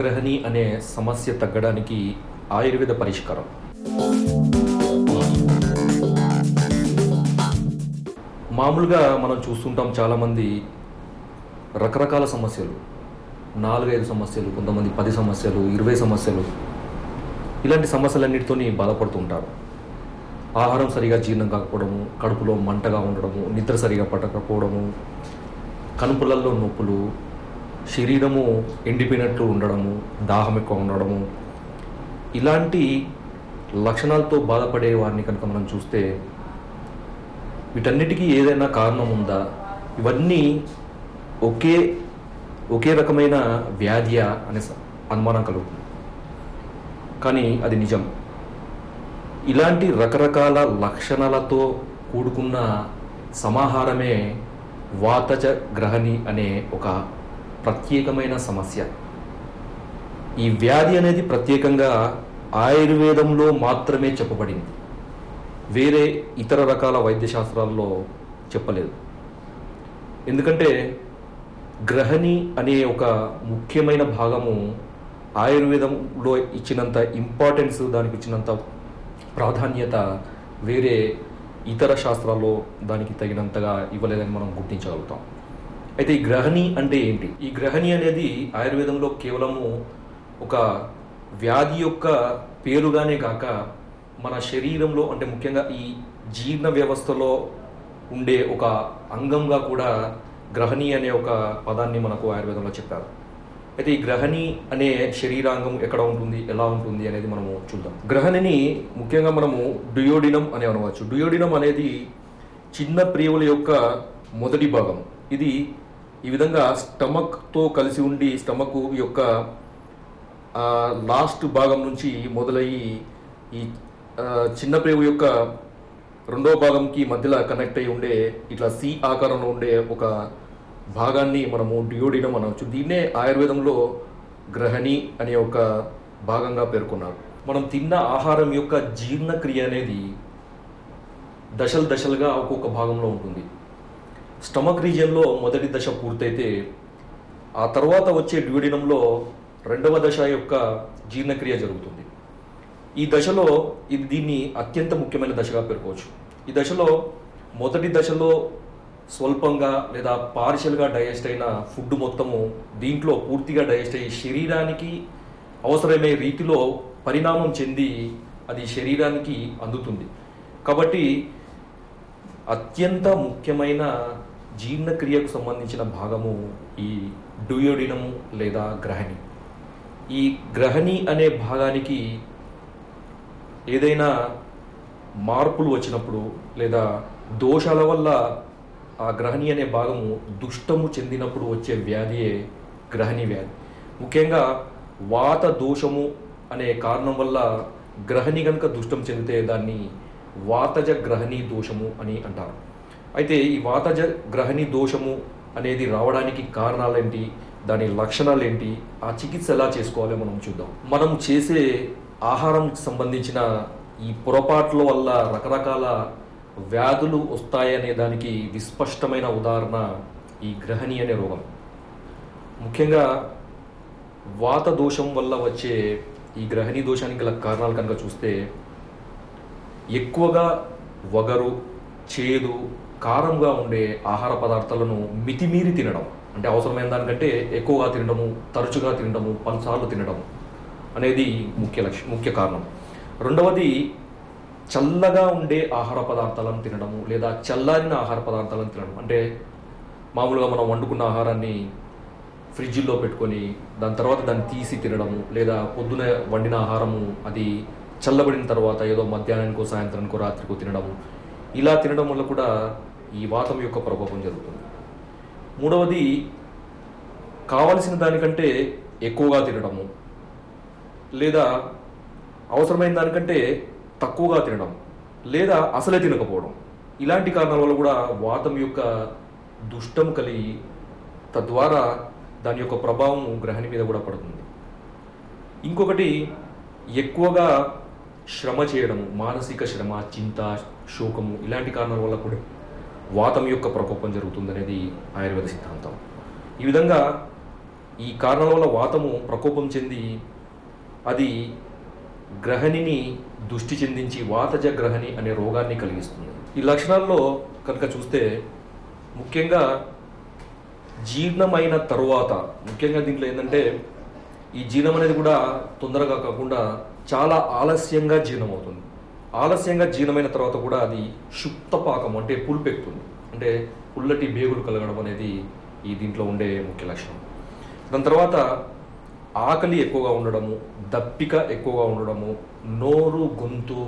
గ్రహణి అనే సమస్య తగ్గడానికి ఆయుర్వేద పరిష్కారం. మామూలుగా మనం చూస్తుంటాం చాలామంది రకరకాల సమస్యలు, 4-5 సమస్యలు, కొంతమంది 10 సమస్యలు, 20 సమస్యలు, ఇలాంటి సమస్యలన్నిటితోని బాధపడుతుంటారు. ఆహారం సరిగా జీర్ణం కాకపోవడము, కడుపులో మంటగా ఉండడము, నిద్ర సరిగా పట్టకపోవడము, కనుపులలో నొప్పులు, శరీరము ఎండిపోయినట్లు ఉండడము, దాహం ఎక్కువ ఉండడము, ఇలాంటి లక్షణాలతో బాధపడే వారిని కనుక మనం చూస్తే వీటన్నిటికీ ఏదైనా కారణం ఉందా, ఇవన్నీ ఒకే రకమైన వ్యాధియా అనే అనుమానం కలుగుతుంది. కానీ అది నిజం. ఇలాంటి రకరకాల లక్షణాలతో కూడుకున్న సమాహారమే వాతజ గ్రహణి అనే ఒక ప్రత్యేకమైన సమస్య. ఈ వ్యాధి అనేది ప్రత్యేకంగా ఆయుర్వేదంలో మాత్రమే చెప్పబడింది, వేరే ఇతర రకాల వైద్యశాస్త్రాల్లో చెప్పలేదు. ఎందుకంటే గ్రహణి అనే ఒక ముఖ్యమైన భాగము ఆయుర్వేదంలో ఇచ్చినంత ఇంపార్టెన్స్, దానికి ఇచ్చినంత ప్రాధాన్యత వేరే ఇతర శాస్త్రాల్లో దానికి తగినంతగా ఇవ్వలేదని మనం గుర్తించగలుగుతాం. అయితే ఈ గ్రహణి అంటే ఏంటి? ఈ గ్రహణి అనేది ఆయుర్వేదంలో కేవలము ఒక వ్యాధి యొక్క పేరుగానే కాక మన శరీరంలో, అంటే ముఖ్యంగా ఈ జీర్ణ వ్యవస్థలో ఉండే ఒక అంగంగా కూడా గ్రహణి అనే ఒక పదాన్ని మనకు ఆయుర్వేదంలో చెప్పారు. అయితే ఈ గ్రహణి అనే శరీరాంగం ఎక్కడ ఉంటుంది, ఎలా ఉంటుంది అనేది మనము చూద్దాం. గ్రహణిని ముఖ్యంగా మనము డుయోడినం అని అనవచ్చు. డుయోడినం అనేది చిన్న ప్రేవుల యొక్క మొదటి భాగం. ఇది ఈ విధంగా స్టమక్తో కలిసి ఉండి స్టమక్ యొక్క లాస్ట్ భాగం నుంచి మొదలయ్యి ఈ చిన్న ప్రేవు యొక్క రెండవ భాగంకి మధ్యలో కనెక్ట్ అయి ఉండే ఇట్లా సి ఆకారంలో ఉండే ఒక భాగాన్ని మనము డ్యూయోడినం అనవచ్చు. దీన్నే ఆయుర్వేదంలో గ్రహణి అనే ఒక భాగంగా పేర్కొన్నారు. మనం తిన్న ఆహారం యొక్క జీర్ణక్రియ అనేది దశలుగా ఒక్కొక్క భాగంలో ఉంటుంది. స్టమక్ రీజియన్లో మొదటి దశ పూర్తయితే ఆ తర్వాత వచ్చే డ్యూయోడినంలో రెండవ దశ యొక్క జీర్ణక్రియ జరుగుతుంది. ఈ దశలో దీన్ని అత్యంత ముఖ్యమైన దశగా పేర్కోవచ్చు. ఈ దశలో మొదటి దశలో స్వల్పంగా లేదా పార్షియల్గా డైజెస్ట్ అయిన ఫుడ్ మొత్తము దీంట్లో పూర్తిగా డైజెస్ట్ అయ్యి శరీరానికి అవసరమయ్యే రీతిలో పరిణామం చెంది అది శరీరానికి అందుతుంది. కాబట్టి అత్యంత ముఖ్యమైన జీర్ణక్రియకు సంబంధించిన భాగము ఈ డుయోడినము లేదా గ్రహణి. ఈ గ్రహణి అనే భాగానికి ఏదైనా మార్పులు వచ్చినప్పుడు లేదా దోషాల వల్ల ఆ గ్రహణి అనే భాగము దుష్టము చెందినప్పుడు వచ్చే వ్యాధియే గ్రహణి వ్యాధి. ముఖ్యంగా వాత దోషము అనే కారణం వల్ల గ్రహణి కనుక దుష్టం చెందితే దాన్ని వాతజ గ్రహణి దోషము అని అంటారు. అయితే ఈ వాతజ గ్రహణి దోషము అనేది రావడానికి కారణాలేంటి, దాని లక్షణాలు ఏంటి, ఆ చికిత్స ఎలా చేసుకోవాలో మనం చూద్దాం. మనం చేసే ఆహారం సంబంధించిన ఈ పొరపాట్ల వల్ల రకరకాల వ్యాధులు వస్తాయనే దానికి విస్పష్టమైన ఉదాహరణ ఈ గ్రహణి అనే రోగం. ముఖ్యంగా వాత దోషం వల్ల వచ్చే ఈ గ్రహణి దోషానికి గల కారణాలు కనుక చూస్తే ఎక్కువగా వగరు, చేదు, కారంగా ఉండే ఆహార పదార్థాలను మితిమీరి తినడం, అంటే అవసరమైన దానికంటే ఎక్కువగా తినడము, తరచుగా తినడము, పలుసార్లు తినడం అనేది ముఖ్య కారణం. రెండవది చల్లగా ఉండే ఆహార పదార్థాలను తినడము లేదా చల్లారిన ఆహార పదార్థాలను తినడం. అంటే మామూలుగా మనం వండుకున్న ఆహారాన్ని ఫ్రిడ్జ్లో పెట్టుకొని దాని తర్వాత దాన్ని తీసి తినడము, లేదా పొద్దున వండిన ఆహారము అది చల్లబడిన తర్వాత ఏదో మధ్యాహ్నానికో సాయంత్రానికో రాత్రికో తినడము, ఇలా తినడం వల్ల కూడా ఈ వాతం యొక్క ప్రభావం జరుగుతుంది. మూడవది కావలసిన దానికంటే ఎక్కువగా తినడము లేదా అవసరమైన దానికంటే తక్కువగా తినడం లేదా అసలే తినకపోవడం, ఇలాంటి కారణాల వల్ల కూడా వాతం యొక్క దుష్టం కలిగి తద్వారా దాని యొక్క ప్రభావం గ్రహణి మీద కూడా పడుతుంది. ఇంకొకటి ఎక్కువగా శ్రమ చేయడము, మానసిక శ్రమ, చింత, శోకము, ఇలాంటి కారణాల వల్ల కూడా వాతం యొక్క ప్రకోపం జరుగుతుందనేది ఆయుర్వేద సిద్ధాంతం. ఈ విధంగా ఈ కారణాల వల్ల వాతము ప్రకోపం చెంది అది గ్రహణిని దృష్టి చెందించి వాతజ గ్రహణి అనే రోగాన్ని కలిగిస్తుంది. ఈ లక్షణాల్లో కనుక చూస్తే ముఖ్యంగా జీర్ణమైన తరువాత, ముఖ్యంగా దీంట్లో ఏంటంటే ఈ జీర్ణం అనేది కూడా తొందరగా కాకుండా చాలా ఆలస్యంగా జీర్ణమవుతుంది. ఆలస్యంగా జీర్ణమైన తర్వాత కూడా అది శుప్తపాకం అంటే పులుపెక్కుతుంది, అంటే పుల్లటి బేగులు కలగడం అనేది ఈ దీంట్లో ఉండే ముఖ్య లక్షణం. దాని తర్వాత ఆకలి ఎక్కువగా ఉండడము, దప్పిక ఎక్కువగా ఉండడము, నోరు గొంతు